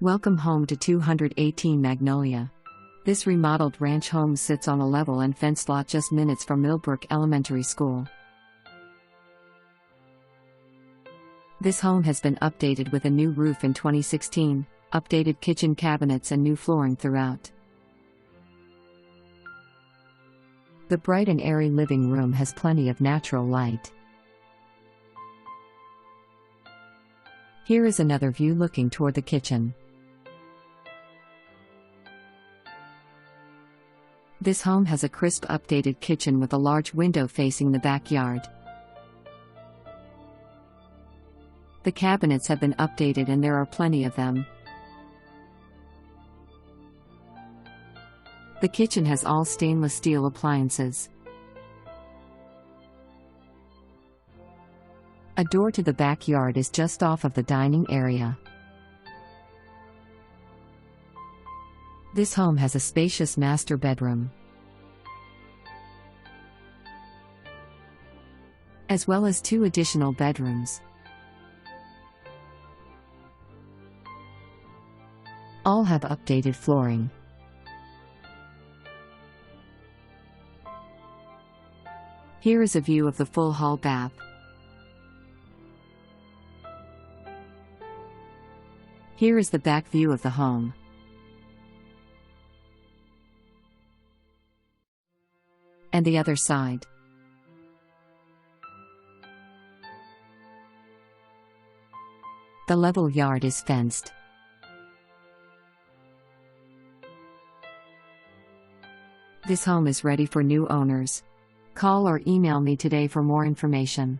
Welcome home to 218 Magnolia. This remodeled ranch home sits on a level and fenced lot just minutes from MILLBROOKE Elementary School. This home has been updated with a new roof in 2016, updated kitchen cabinets and new flooring throughout. The bright and airy living room has plenty of natural light. Here is another view looking toward the kitchen. This home has a crisp updated kitchen with a large window facing the backyard. The cabinets have been updated and there are plenty of them. The kitchen has all stainless steel appliances. A door to the backyard is just off of the dining area. This home has a spacious master bedroom, as well as 2 additional bedrooms. All have updated flooring. Here is a view of the full hall bath. Here is the back view of the home. And the other side. The level yard is fenced. This home is ready for new owners. Call or email me today for more information.